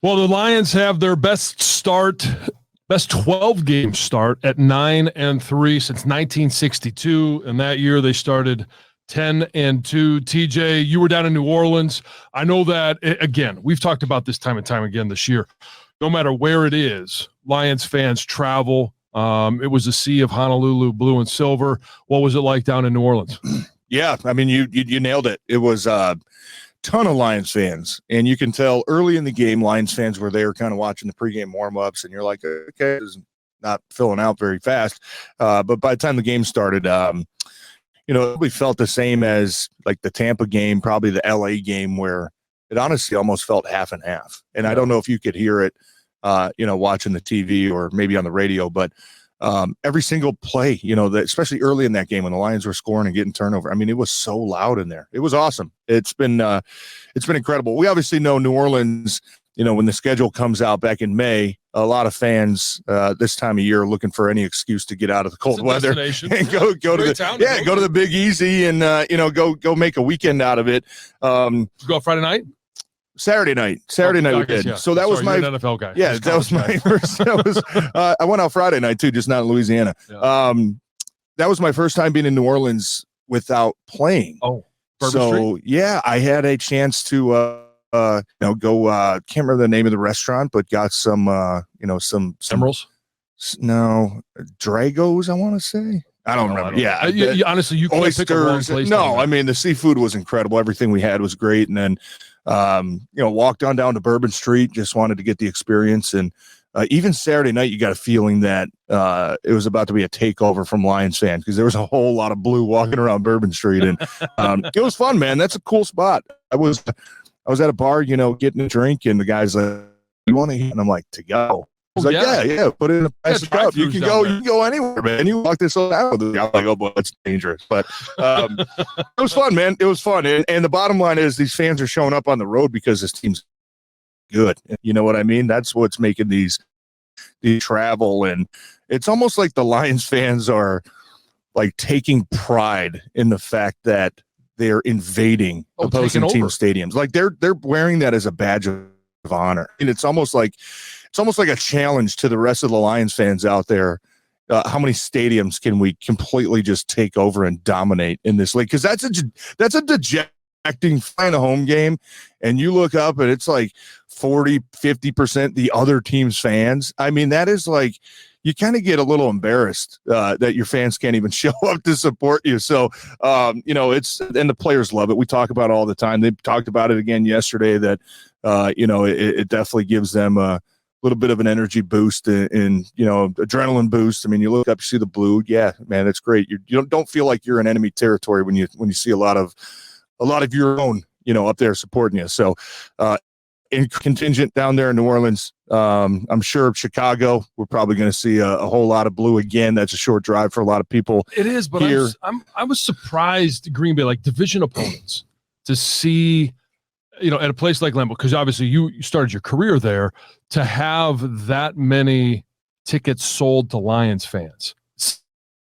Well, the Lions have their best 12-game start at 9-3 since 1962. And that year they started 10-2. TJ, you were down in New Orleans. I know that, again, we've talked about this time and time again this year. No matter where it is, Lions fans travel. It was a sea of Honolulu blue and silver. What was it like down in New Orleans? Yeah, I mean, you nailed it. It was ton of Lions fans, and you can tell early in the game Lions fans were there kind of watching the pregame warm-ups, and you're like, okay, this is not filling out very fast. But by the time the game started, we felt the same as like the Tampa game, probably the LA game, where it honestly almost felt half and half. And I don't know if you could hear it, watching the TV or maybe on the radio, but every single play, especially early in that game when the Lions were scoring and getting turnover. I mean, it was so loud in there. It was awesome. It's been incredible. We obviously know New Orleans, when the schedule comes out back in May, a lot of fans this time of year are looking for any excuse to get out of the cold weather and go to the Big Easy and go make a weekend out of it. Go Friday night? Saturday night we did. Yeah. So that was my NFL guy. Yeah, that was my first. I went out Friday night too, just not in Louisiana. Yeah. That was my first time being in New Orleans without playing. Oh, so Street? Yeah, I had a chance to go. Can't remember the name of the restaurant, but got some Emeralds. No, Dragos. I want to say. I don't remember. Honestly, you can't oysters. Pick a wrong place. No, I mean the seafood was incredible. Everything we had was great, and then. Walked on down to Bourbon Street, just wanted to get the experience. And even Saturday night, you got a feeling that it was about to be a takeover from Lions fans because there was a whole lot of blue walking around Bourbon Street. And it was fun, man. That's a cool spot. I was at a bar, getting a drink, and the guy's like, you want to eat? And I'm like, to go. He's like, yeah, put it in a plastic cup. You can go anywhere, man. You walk this whole out with it. I'm like, oh boy, that's dangerous. But it was fun, man. It was fun. And the bottom line is these fans are showing up on the road because this team's good. You know what I mean? That's what's making these travel. And it's almost like the Lions fans are like taking pride in the fact that they're invading opposing team stadiums. Like they're wearing that as a badge of honor. And it's almost like a challenge to the rest of the Lions fans out there. How many stadiums can we completely just take over and dominate in this league? Because that's a dejecting flying a home game, and you look up and it's like 40-50% the other team's fans. I mean, that is like you kind of get a little embarrassed that your fans can't even show up to support you. So it's and the players love it. We talk about it all the time. They talked about it again yesterday that it definitely gives them a little bit of an energy boost and adrenaline boost. I mean, you look up, you see the blue. Yeah, man, that's great. You don't feel like you're in enemy territory when you see a lot of your own, up there supporting you. So, in contingent down there in New Orleans, I'm sure Chicago, we're probably going to see a whole lot of blue again. That's a short drive for a lot of people. It is, but here. I was surprised Green Bay, like division opponents, to see. At a place like Lambeau, because obviously you started your career there, to have that many tickets sold to Lions fans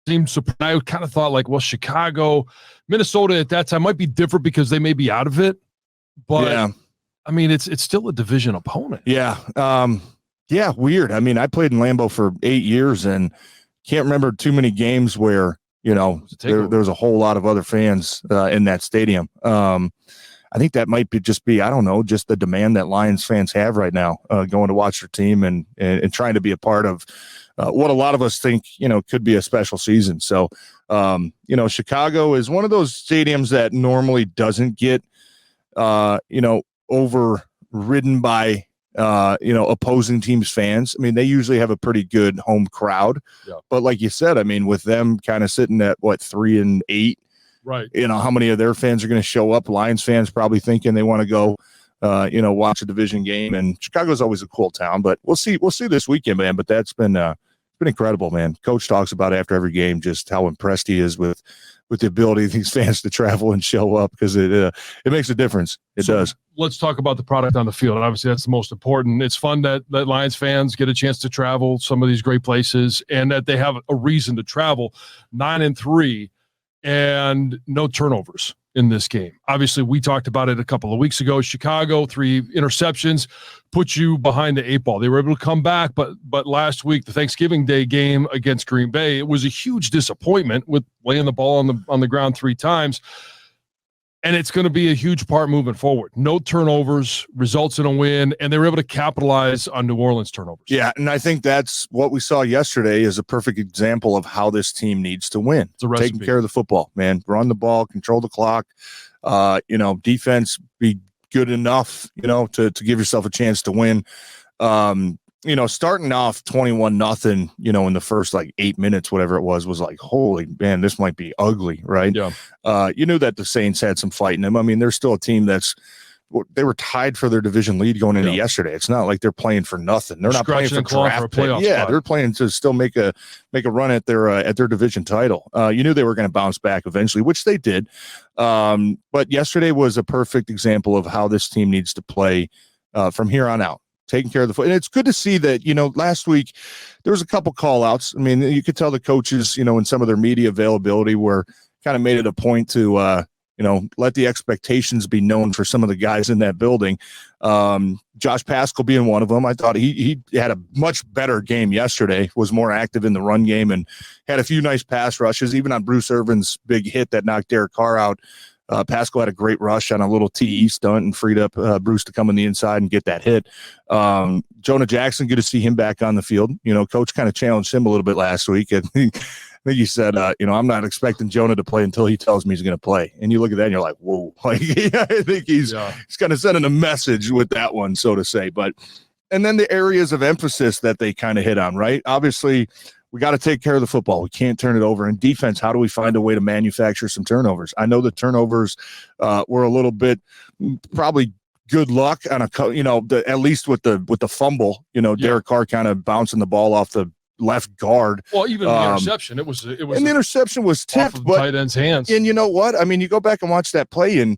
seemed surprising. I kind of thought like, well, Chicago, Minnesota at that time might be different because they may be out of it, but yeah. I mean, it's still a division opponent. Yeah. Weird. I mean, I played in Lambeau for 8 years and can't remember too many games where, there was a whole lot of other fans in that stadium. I think that might just the demand that Lions fans have right now, going to watch their team and trying to be a part of what a lot of us think, could be a special season. So, Chicago is one of those stadiums that normally doesn't get, overridden by, opposing teams' fans. I mean, they usually have a pretty good home crowd, but like you said, I mean, with them kind of sitting at 3-8, right. How many of their fans are going to show up? Lions fans probably thinking they want to go, watch a division game. And Chicago's always a cool town, but we'll see this weekend, man. But that's been incredible, man. Coach talks about after every game just how impressed he is with the ability of these fans to travel and show up because it makes a difference. It does. Let's talk about the product on the field. Obviously, that's the most important. It's fun that Lions fans get a chance to travel some of these great places and that they have a reason to travel. 9-3. And no turnovers in this game. Obviously, we talked about it a couple of weeks ago. Chicago, 3 interceptions, put you behind the 8 ball. They were able to come back, but last week, the Thanksgiving Day game against Green Bay, it was a huge disappointment with laying the ball on the ground 3 times. And it's going to be a huge part moving forward. No turnovers results in a win, and they were able to capitalize on New Orleans turnovers. Yeah, and I think that's what we saw yesterday is a perfect example of how this team needs to win. It's a recipe. Taking care of the football, man. Run the ball, control the clock. Defense be good enough, to give yourself a chance to win. Starting off 21-0, in the first 8 minutes, whatever it was like, holy man, this might be ugly, right? Yeah. You knew that the Saints had some fight in them. I mean, they're still a team they were tied for their division lead going into yesterday. It's not like they're playing for nothing. They're not playing for draft a playoff spot. They're playing to still make a run at their division title. You knew they were going to bounce back eventually, which they did. But yesterday was a perfect example of how this team needs to play from here on out. Taking care of the foot. And it's good to see that, last week there was a couple call outs. I mean, you could tell the coaches, in some of their media availability were kind of made it a point to, let the expectations be known for some of the guys in that building. Josh Paschal being one of them. I thought he had a much better game yesterday, was more active in the run game and had a few nice pass rushes, even on Bruce Irvin's big hit that knocked Derek Carr out. Paschal had a great rush on a little TE stunt and freed up Bruce to come on the inside and get that hit. Jonah Jackson, good to see him back on the field. Coach kind of challenged him a little bit last week. And I think he said, I'm not expecting Jonah to play until he tells me he's going to play. And you look at that and you're like, whoa. I think he's kind of sending a message with that one, so to say. And then the areas of emphasis that they kind of hit on, right? Obviously, we got to take care of the football. We can't turn it over. In defense, how do we find a way to manufacture some turnovers? I know the turnovers were a little bit probably good luck on at least with the fumble. Derek Carr kind of bouncing the ball off the left guard. Well, even the interception, it was. And the interception was tipped, but tight end's hands. And you know what? I mean, you go back and watch that play, and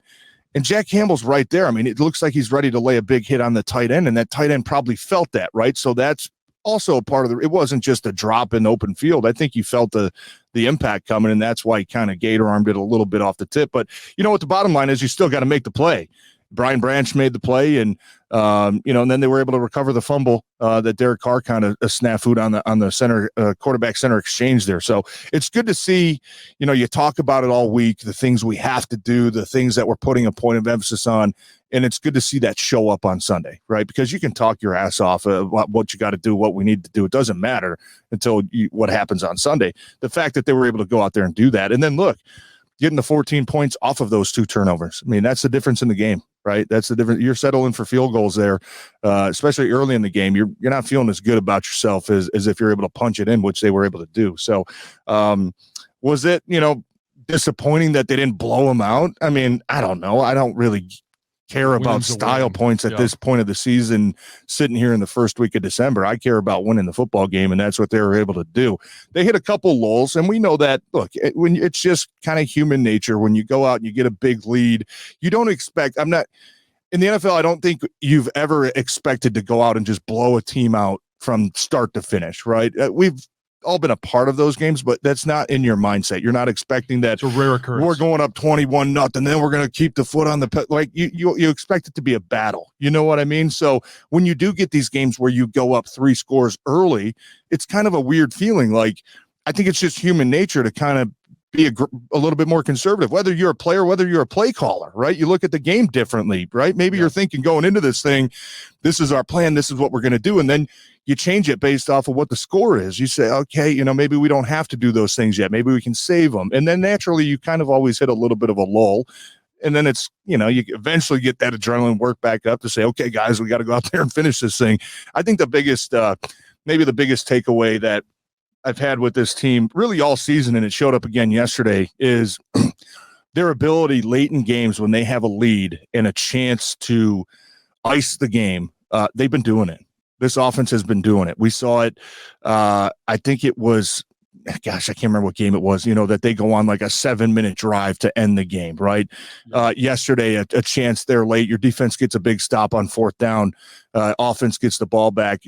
Jack Campbell's right there. I mean, it looks like he's ready to lay a big hit on the tight end, and that tight end probably felt that, right? So that's also a part of it wasn't just a drop in open field. I think you felt the impact coming, and that's why he kind of gator armed it a little bit off the tip. But what the bottom line is, you still got to make the play. Brian Branch made the play, and and then they were able to recover the fumble that Derek Carr kind of snafu'd on the center quarterback center exchange there. So it's good to see. You talk about it all week, the things we have to do, the things that we're putting a point of emphasis on, and it's good to see that show up on Sunday, right? Because you can talk your ass off about what you got to do, what we need to do. It doesn't matter until what happens on Sunday. The fact that they were able to go out there and do that, and then look, getting the 14 points off of those 2 turnovers. I mean, that's the difference in the game, right? That's the difference. You're settling for field goals there, especially early in the game. You're not feeling as good about yourself as if you're able to punch it in, which they were able to do. So was it, disappointing that they didn't blow them out? I mean, I don't know. I don't really care about style points at this point of the season, sitting here in the first week of December. I care about winning the football game, and that's what they were able to do. They hit a couple lulls, and we know that, look, when it's just kind of human nature. When you go out and you get a big lead, you don't expect, in the NFL, I don't think you've ever expected to go out and just blow a team out from start to finish, right? We've all been a part of those games, but that's not in your mindset. You're not expecting that. It's a rare occurrence. We're going up 21-0, then we're going to keep the foot on the you expect it to be a battle. You know what I mean? So when you do get these games where you go up 3 scores early, it's kind of a weird feeling. Like, I think it's just human nature to kind of be a little bit more conservative, whether you're a player, whether you're a play caller, right? You look at the game differently, right? Maybe you're thinking going into this thing, this is our plan, this is what we're going to do. And then you change it based off of what the score is. You say, okay, maybe we don't have to do those things yet. Maybe we can save them. And then naturally you kind of always hit a little bit of a lull. And then it's, you eventually get that adrenaline work back up to say, okay, guys, we got to go out there and finish this thing. I think the biggest, maybe the biggest takeaway that I've had with this team really all season, and it showed up again yesterday, is their ability late in games when they have a lead and a chance to ice the game. They've been doing it. This offense has been doing it. We saw it. I think it was, gosh, I can't remember what game it was, that they go on like a 7-minute drive to end the game, right? Yesterday, a chance there late. Your defense gets a big stop on 4th down. Offense gets the ball back.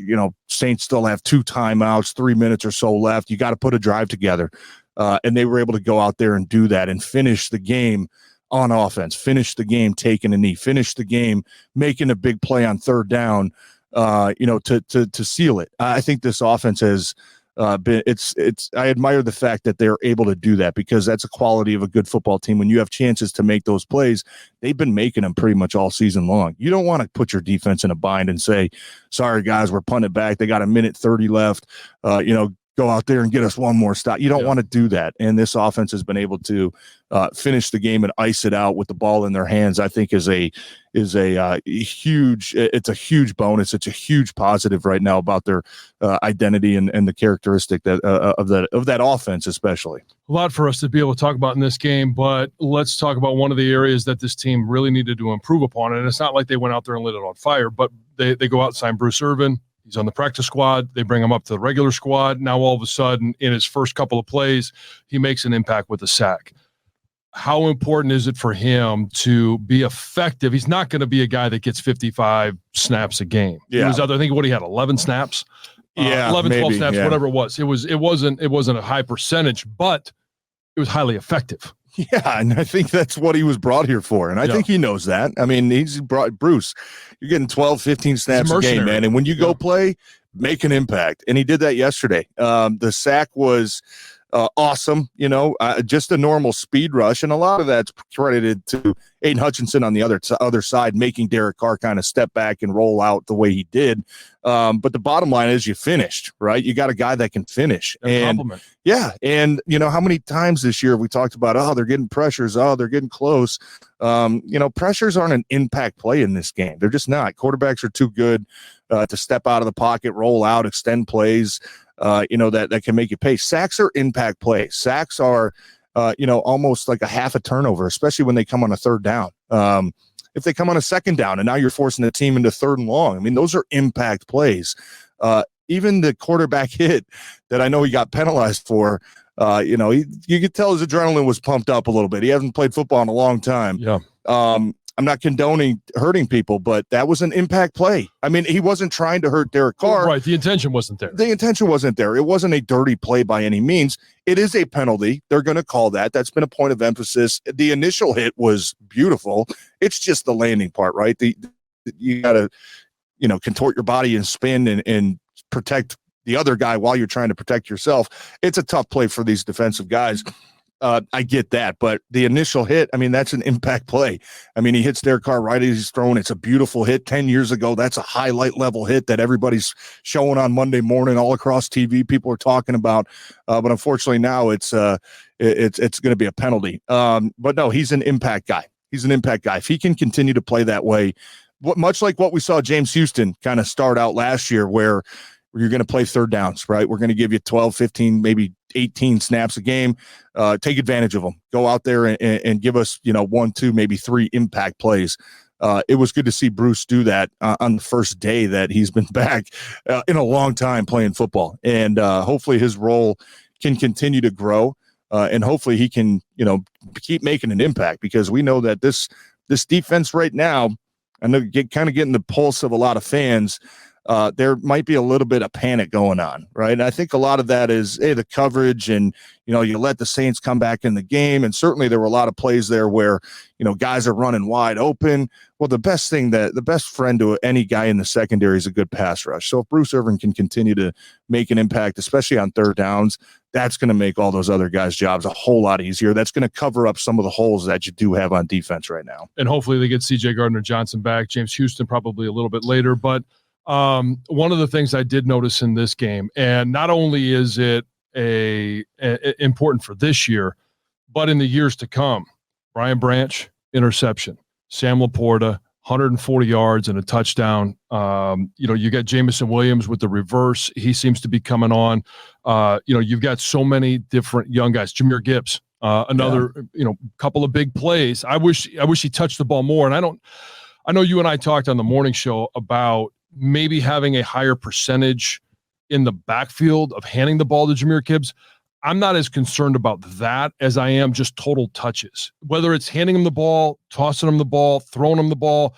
Saints still have 2 timeouts, 3 minutes or so left. You got to put a drive together. And they were able to go out there and do that and finish the game on offense, finish the game taking a knee, finish the game making a big play on third down, to seal it. I think this offense has been, I admire the fact that they're able to do that, because that's a quality of a good football team. When you have chances to make those plays, they've been making them pretty much all season long. You don't want to put your defense in a bind and say, sorry guys, we're punting it back. They got a minute 30 left. Go out there and get us one more stop. You don't want to do that. And this offense has been able to finish the game and ice it out with the ball in their hands. I think is a huge, it's a huge bonus. It's a huge positive right now about their identity and the characteristic that of that offense, especially. A lot for us to be able to talk about in this game, but let's talk about one of the areas that this team really needed to improve upon. And it's not like they went out there and lit it on fire, but they go out and sign Bruce Irving. He's on the practice squad. They bring him up to the regular squad. Now, all of a sudden, in his first couple of plays, he makes an impact with a sack. How important is it for him to be effective? He's not going to be a guy that gets 55 snaps a game. Yeah. He was out there, I think what he had, 11 snaps? 11, maybe, 12 snaps, whatever it was. It wasn't a high percentage, but it was highly effective. Yeah, and I think that's what he was brought here for. And I think he knows that. I mean, he's brought Bruce. You're getting 12, 15 snaps a game, man. And when you go play, make an impact. And he did that yesterday. The sack was awesome, just a normal speed rush. And a lot of that's credited to Aiden Hutchinson on the other side, making Derek Carr kind of step back and roll out the way he did. But the bottom line is you finished, right? You got a guy that can finish. Compliment. Yeah. And, how many times this year we talked about, they're getting pressures. They're getting close. Pressures aren't an impact play in this game. They're just not. Quarterbacks are too good to step out of the pocket, roll out, extend plays, that can make you pay. Sacks are impact plays. Sacks are, almost like a half a turnover, especially when they come on a third down. If they come on a second down and now you're forcing the team into third and long, I mean, those are impact plays. Even the quarterback hit that I know he got penalized for, you could tell his adrenaline was pumped up a little bit. He hasn't played football in a long time. Yeah. I'm not condoning hurting people, but that was an impact play. I mean, he wasn't trying to hurt Derek Carr. Right. The intention wasn't there. It wasn't a dirty play by any means. It is a penalty. They're going to call that. That's been a point of emphasis. The initial hit was beautiful. It's just the landing part, right? You got to, contort your body and spin and protect the other guy while you're trying to protect yourself. It's a tough play for these defensive guys. I get that, but the initial hit, I mean, that's an impact play. I mean, he hits Derek Carr right as he's thrown. It's a beautiful hit. 10 years ago, that's a highlight level hit that everybody's showing on Monday morning all across TV. People are talking about, but unfortunately now it's going to be a penalty. But no, he's an impact guy. If he can continue to play that way, much like what we saw James Houston kind of start out last year, where you're going to play third downs, right? We're going to give you 12, 15, maybe 18 snaps a game. Take advantage of them. Go out there and give us, 1, 2, maybe 3 impact plays. It was good to see Bruce do that on the first day that he's been back in a long time playing football. And hopefully his role can continue to grow. And hopefully he can, keep making an impact, because we know that this defense right now, I know kind of getting the pulse of a lot of fans. There might be a little bit of panic going on, right? And I think a lot of that is the coverage, and you let the Saints come back in the game, and certainly there were a lot of plays there where guys are running wide open. Well, the best friend to any guy in the secondary is a good pass rush. So if Bruce Irving can continue to make an impact, especially on third downs, that's going to make all those other guys' jobs a whole lot easier. That's going to cover up some of the holes that you do have on defense right now. And hopefully they get C.J. Gardner-Johnson back. James Houston probably a little bit later, but one of the things I did notice in this game, and not only is it important for this year, but in the years to come, Brian Branch, interception, Sam Laporta, 140 yards and a touchdown. You got Jamison Williams with the reverse. He seems to be coming on. You've got so many different young guys. Jahmyr Gibbs, another, couple of big plays. I wish he touched the ball more. And I know you and I talked on the morning show about maybe having a higher percentage in the backfield of handing the ball to Jahmyr Gibbs. I'm not as concerned about that as I am just total touches, whether it's handing him the ball, tossing him the ball, throwing him the ball.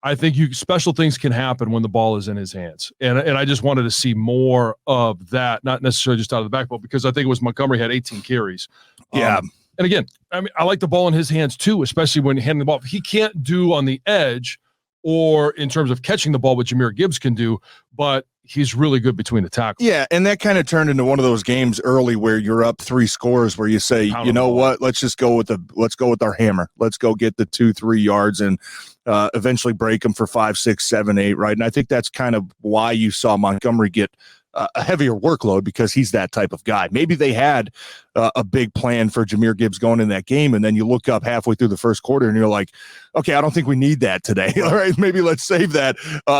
I think special things can happen when the ball is in his hands. And I just wanted to see more of that, not necessarily just out of the backfield, because I think it was Montgomery had 18 carries. Yeah. And again, I mean, I like the ball in his hands too, especially when handing the ball. He can't do on the edge or in terms of catching the ball what Jahmyr Gibbs can do, but he's really good between the tackles. Yeah, and that kind of turned into one of those games early where you're up 3 scores where you say, you know what, let's go with our hammer. Let's go get the 2-3 yards and eventually break them for 5, 6, 7, 8, right? And I think that's kind of why you saw Montgomery get a heavier workload, because he's that type of guy. Maybe they had a big plan for Jahmyr Gibbs going in that game, and then you look up halfway through the first quarter and you're like, okay, I don't think we need that today. All right, maybe let's save that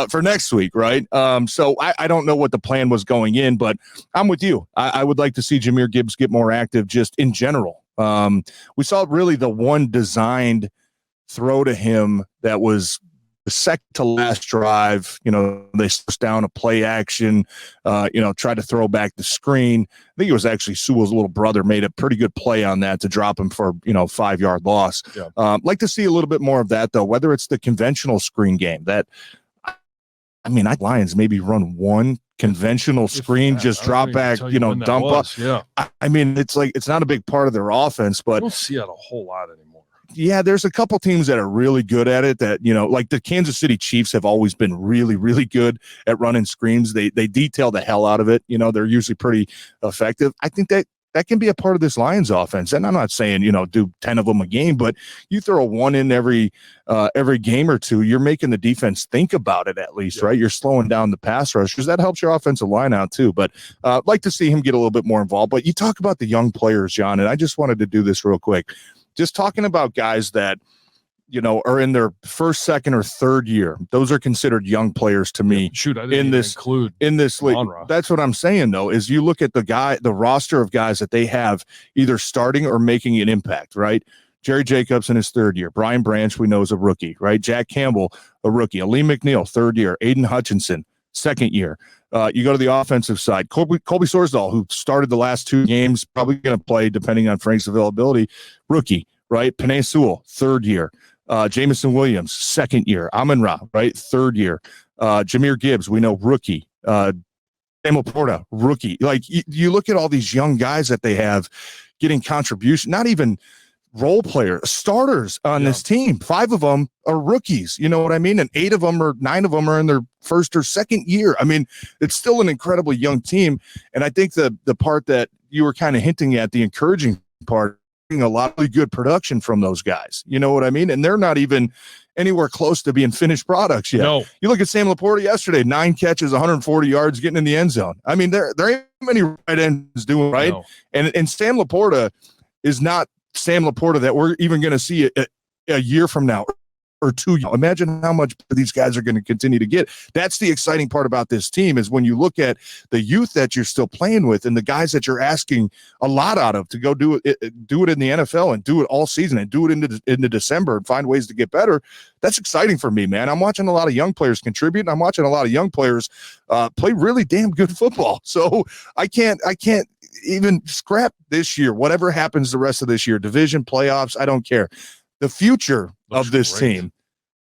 for next week, right? So I don't know what the plan was going in, but I'm with you. I would like to see Jahmyr Gibbs get more active just in general. We saw really the one designed throw to him that was the second to last drive. They switched down a play action, tried to throw back the screen. I think it was actually Sewell's little brother made a pretty good play on that to drop him for, 5-yard loss. Yeah. Like to see a little bit more of that, though, whether it's the conventional screen game that, Lions maybe run one conventional screen, just drop back, dump up. Yeah. It's not a big part of their offense, but I don't see that a whole lot anymore. Yeah, there's a couple teams that are really good at it that, like the Kansas City Chiefs have always been really, really good at running screens. They detail the hell out of it. They're usually pretty effective. I think that can be a part of this Lions offense. And I'm not saying, do 10 of them a game, but you throw one in every game or two, you're making the defense think about it at least, right? You're slowing down the pass rush because that helps your offensive line out too. But I'd like to see him get a little bit more involved. But you talk about the young players, John, and I just wanted to do this real quick. Just talking about guys that, are in their first, second, or third year. Those are considered young players to me. Shoot, I didn't include in this league. That's what I'm saying, though, is you look at the roster of guys that they have either starting or making an impact, right? Jerry Jacobs in his third year. Brian Branch, we know, is a rookie, right? Jack Campbell, a rookie. Aleem McNeil, third year. Aiden Hutchinson, second year. You go to the offensive side. Colby Sorsdahl, who started the last 2 games, probably going to play depending on Frank's availability. Rookie, right? Penei Sewell, third year. Jamison Williams, second year. Amon-Ra, right? Third year. Jahmyr Gibbs, we know, rookie. Sam Laporta, rookie. Like, you look at all these young guys that they have getting contribution, not even role players, starters on this team. 5 of them are rookies. You know what I mean? And 8 of them or 9 of them are in their first or second year. It's still an incredibly young team. And I think the part that you were kind of hinting at, the encouraging part, a lot of really good production from those guys. You know what I mean? And they're not even anywhere close to being finished products yet. No. You look at Sam Laporta yesterday, 9 catches, 140 yards, getting in the end zone. There ain't many right ends doing right. No. And Sam Laporta is not Sam Laporta that we're even going to see a year from now or 2 years. Imagine how much these guys are going to continue to get. That's the exciting part about this team, is when you look at the youth that you're still playing with and the guys that you're asking a lot out of to go do it in the NFL and do it all season and do it into December and find ways to get better. That's exciting for me, man. I'm watching a lot of young players contribute, and I'm watching a lot of young players play really damn good football. So I can't even scrap this year. Whatever happens the rest of this year, division, playoffs, I don't care. The future of this team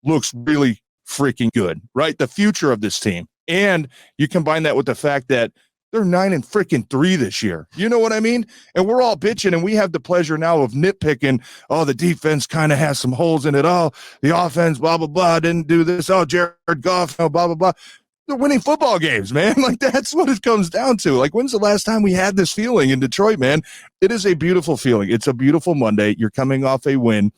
looks really freaking good, right? The future of this team. And you combine that with the fact that they're 9-3 this year. You know what I mean? And we're all bitching, and we have the pleasure now of nitpicking. Oh, the defense kind of has some holes in it. Oh, the offense, blah, blah, blah, didn't do this. Oh, Jared Goff, blah, blah, blah. They're winning football games, man. Like, that's what it comes down to. Like, when's the last time we had this feeling in Detroit, man? It is a beautiful feeling. It's a beautiful Monday. You're coming off a win.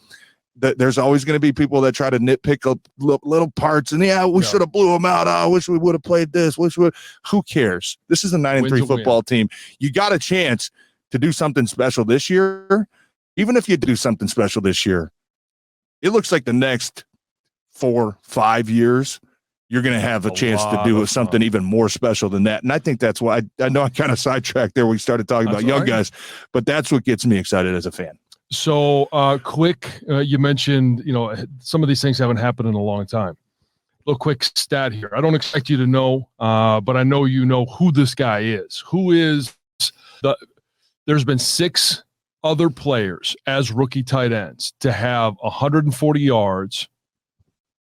There's always going to be people that try to nitpick up little parts, and we should have blew them out. I wish we would have played this. Who cares? This is a 9-3 football team. You got a chance to do something special this year. Even if you do something special this year, it looks like the next 4-5 years, you're going to have a chance to do something even more special than that. And I think that's why I know I kind of sidetracked there. We started talking about young guys, but that's what gets me excited as a fan. So you mentioned, some of these things haven't happened in a long time. Little quick stat here. I don't expect you to know, but I know you know who this guy is. There's been 6 other players as rookie tight ends to have 140 yards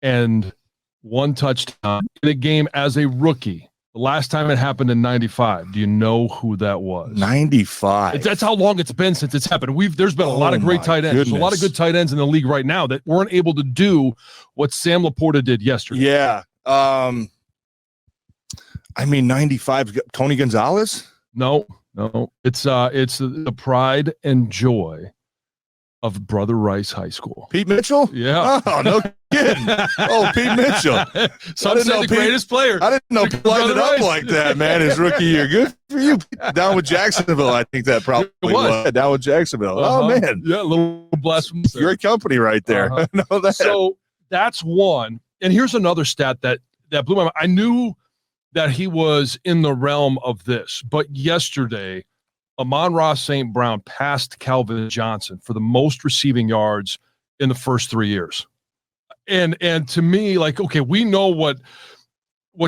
and 1 touchdown in a game as a rookie The last time it happened in 95. Do you know who that was? 95. That's how long it's been since it's happened. There's been a lot of great tight ends. There's a lot of good tight ends in the league right now that weren't able to do what Sam Laporta did yesterday. Yeah. 95. Tony Gonzalez? No. It's the pride and joy of Brother Rice High School. Pete Mitchell? Yeah. Oh, no kidding. Oh, Pete Mitchell. Some say the greatest player. I didn't know Pete lined it up like that, man, his rookie year. Good for you. Down with Jacksonville, I think that probably was. Down with Jacksonville. Oh, man. Yeah, a little blasphemous. Great company right there. I know that. So that's one. And here's another stat that blew my mind. I knew that he was in the realm of this, but yesterday, Amon-Ra St. Brown passed Calvin Johnson for the most receiving yards in the first 3 years. And to me, like, okay, we know what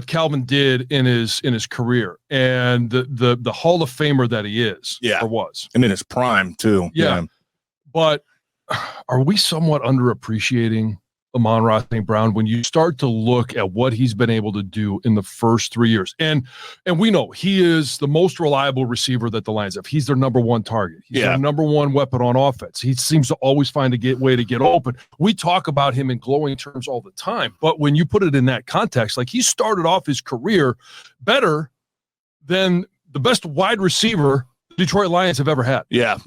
Calvin did in his career and the Hall of Famer that he is, or was. And in his prime too. Yeah. But are we somewhat underappreciating Amon-Ra St. Brown when you start to look at what he's been able to do in the first 3 years? And we know he is the most reliable receiver that the Lions have. He's their number one target. He's their number one weapon on offense. He seems to always find a way to get open. We talk about him in glowing terms all the time, but when you put it in that context, like he started off his career better than the best wide receiver the Detroit Lions have ever had. Yeah.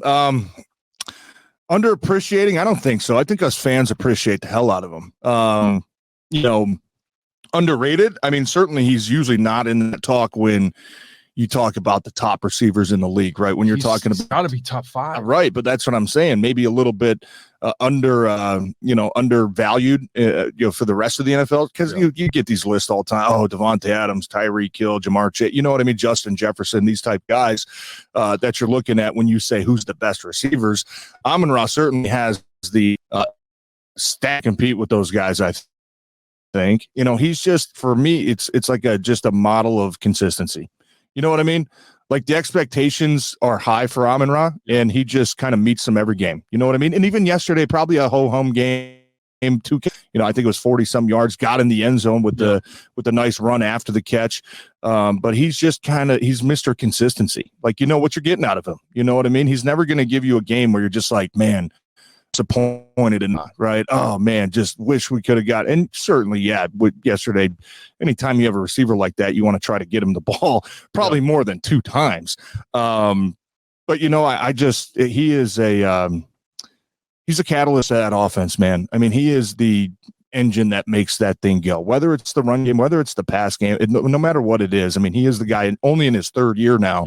Underappreciating? I don't think so. I think us fans appreciate the hell out of him. Underrated? I mean, certainly he's usually not in the talk when you talk about the top receivers in the league, right? When you're talking about, got to be top 5, right? But that's what I'm saying. Maybe a little bit undervalued, for the rest of the NFL, because you get these lists all the time. Oh, Devontae Adams, Tyreek Hill, Jamar Chase. You know what I mean? Justin Jefferson. These type guys that you're looking at when you say who's the best receivers. Amon-Ra certainly has the stat compete with those guys. I think he's just, for me, it's like just a model of consistency. You know what I mean? Like the expectations are high for Amon-Ra, and he just kind of meets them every game. You know what I mean? And even yesterday, probably a ho-hum game. I think it was 40-some yards. Got in the end zone with the nice run after the catch. But he's just he's Mr. Consistency. Like what you're getting out of him. You know what I mean? He's never going to give you a game where you're just like, man, disappointed and not right. Oh man, just wish we could have got. And certainly, with yesterday, anytime you have a receiver like that, you want to try to get him the ball probably more than 2 times. But he is he's a catalyst to that offense, man. I mean, he is the engine that makes that thing go, whether it's the run game, whether it's the pass game, no matter what it is. I mean, he is the guy only in his 3rd year now.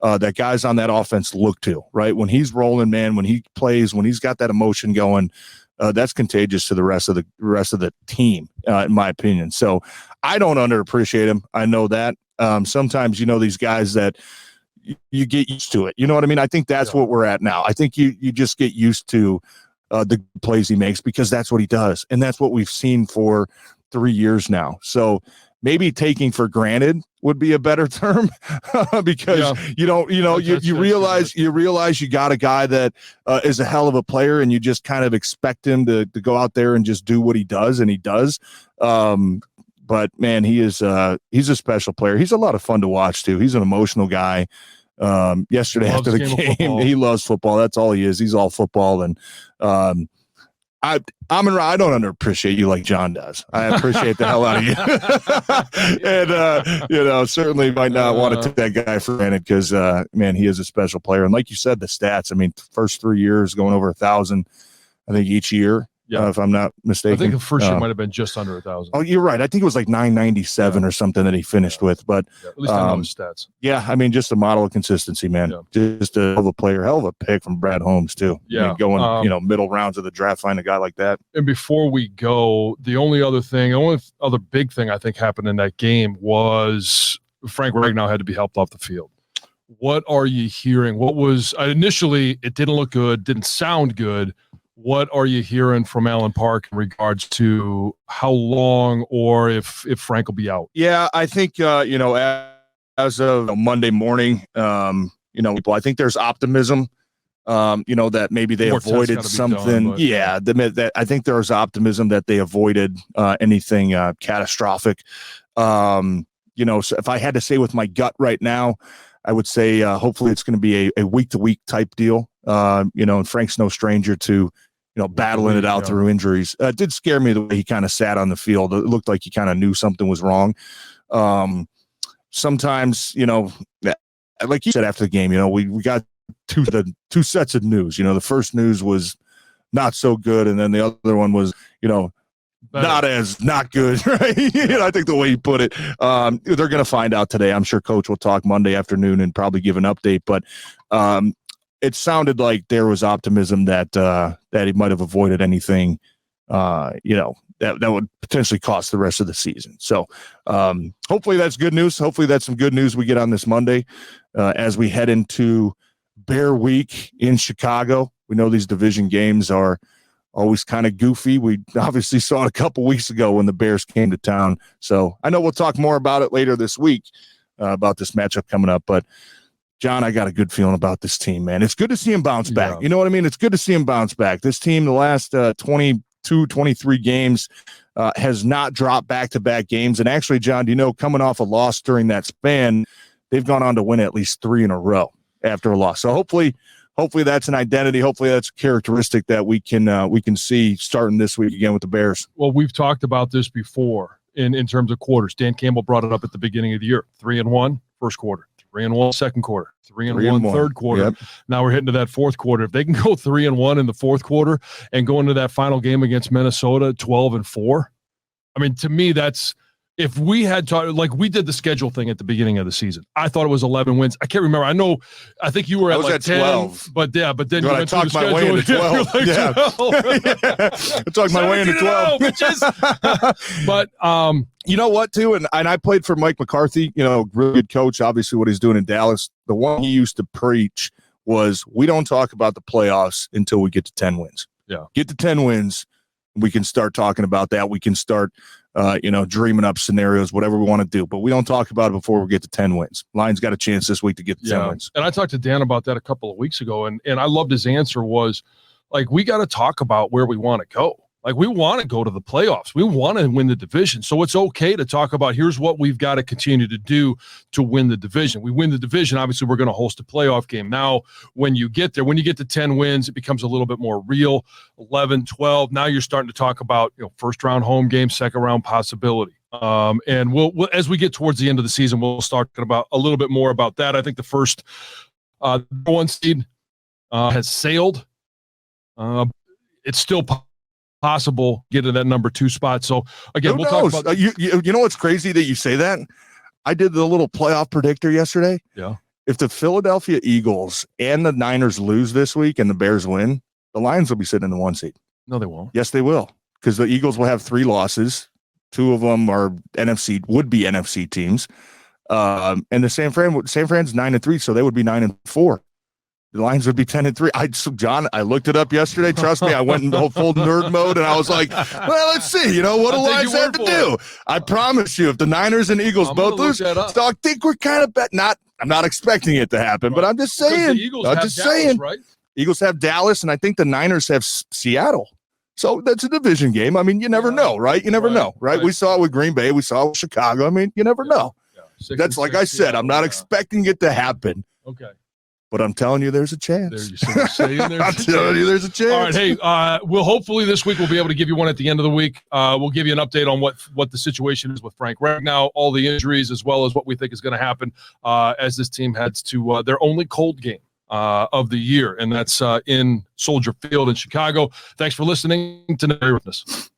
That guys on that offense look to, right? When he's rolling, man, when he plays, when he's got that emotion going, that's contagious to the rest of the team, in my opinion. So I don't underappreciate him. I know that. Sometimes, these guys that you get used to it. You know what I mean? I think that's what we're at now. I think you just get used to the plays he makes because that's what he does. And that's what we've seen for 3 years now. So maybe taking for granted would be a better term because you realize you got a guy that is a hell of a player and you just kind of expect him to go out there and just do what he does, and he does. But man, he's a special player. He's a lot of fun to watch too. He's an emotional guy. Yesterday after the game, he loves football. That's all he is. He's all football. And I don't underappreciate you like John does. I appreciate the hell out of you. And, certainly might not want to take that guy for granted because, man, he is a special player. And like you said, the stats, I mean, first 3 years going over 1,000, I think each year, if I'm not mistaken. I think the first year might have been just under 1,000. Oh, you're right. I think it was like 997 or something that he finished with. But at least I know his stats. Yeah, I mean, just a model of consistency, man. Just a hell of a player, hell of a pick from Brad Holmes too. Yeah, I mean, going middle rounds of the draft, find a guy like that. And before we go, the only other big thing I think happened in that game was Frank Ragn had to be helped off the field. What are you hearing? What was initially? It didn't look good, didn't sound good. What are you hearing from Allen Park in regards to how long or if Frank will be out? Yeah, I think, as of Monday morning, I think there's optimism, that maybe they avoided something. I think there's optimism that they avoided anything catastrophic. So if I had to say with my gut right now, I would say hopefully it's going to be a week-to-week type deal. And Frank's no stranger to, battling it out through injuries. It did scare me the way he kind of sat on the field. It looked like he kind of knew something was wrong. Sometimes, like you said after the game, we got two sets of news. The first news was not so good, and then the other one was, not good, right? I think the way you put it, they're going to find out today. I'm sure Coach will talk Monday afternoon and probably give an update, but it sounded like there was optimism that he might have avoided anything, that would potentially cost the rest of the season. So hopefully that's good news. Hopefully that's some good news we get on this Monday as we head into Bear Week in Chicago. We know these division games are always kind of goofy. We obviously saw it a couple weeks ago when the Bears came to town. So I know we'll talk more about it later this week about this matchup coming up. But, John, I got a good feeling about this team, man. It's good to see him bounce back. You know what I mean? It's good to see him bounce back. This team, the last 22, 23 games, has not dropped back-to-back games. And actually, John, coming off a loss during that span, they've gone on to win at least 3 in a row after a loss. So hopefully that's an identity. Hopefully that's a characteristic that we can see starting this week again with the Bears. Well, we've talked about this before in terms of quarters. Dan Campbell brought it up at the beginning of the year. 3-1 first quarter, 3-1 second quarter, 3-1 third quarter. Yep. Now we're hitting to that fourth quarter. If they can go 3-1 in the fourth quarter and go into that final game against Minnesota 12-4, I mean, to me, that's – if we had talked, like we did the schedule thing at the beginning of the season, I thought it was 11 wins. I can't remember. I think you were at 10, 12. But then you went through the schedule. My way into 12. I talked my way into 12. But you know what, too? And I played for Mike McCarthy, really good coach, obviously what he's doing in Dallas. The one he used to preach was we don't talk about the playoffs until we get to 10 wins. Yeah. Get to 10 wins. We can start talking about that. We can start dreaming up scenarios, whatever we want to do. But we don't talk about it before we get to 10 wins. Lions got a chance this week to get to 10 wins. And I talked to Dan about that a couple of weeks ago, and I loved his answer was, like, we got to talk about where we want to go. Like, we want to go to the playoffs. We want to win the division. So it's okay to talk about here's what we've got to continue to do to win the division. We win the division, obviously we're going to host a playoff game. Now, when you get there, when you get to 10 wins, it becomes a little bit more real. 11, 12. Now you're starting to talk about, first round home game, second round possibility. And we'll as we get towards the end of the season, we'll start talking about a little bit more about that. I think the first one seed has sailed. It's still possible get to that number 2 spot. So again, we'll talk about you know what's crazy that you say that? I did the little playoff predictor yesterday. Yeah. If the Philadelphia Eagles and the Niners lose this week and the Bears win, the Lions will be sitting in the 1 seed. No, they won't. Yes, they will. Because the Eagles will have 3 losses. 2 of them are would be NFC teams. And the San Fran's 9-3, so they would be 9-4. The Lions would be 10-3. John, I looked it up yesterday. Trust me, I went into full nerd mode, and I was like, well, let's see. What do Lions have to do? I promise you, if the Niners and Eagles both lose, so I think we're kind of I'm not expecting it to happen, but I'm just saying. Right? Eagles have Dallas, and I think the Niners have Seattle. So that's a division game. I mean, you never know, right? You never know, right? We saw it with Green Bay. We saw it with Chicago. I mean, you never know. Yeah. That's like I said, I'm not expecting it to happen. Okay. But I'm telling you, there's a chance. I'm telling you, there's a chance. All right, hey, we'll hopefully this week we'll be able to give you one at the end of the week. We'll give you an update on what the situation is with Frank Ragn now, all the injuries, as well as what we think is going to happen as this team heads to their only cold game of the year, and that's in Soldier Field in Chicago. Thanks for listening to Roughness.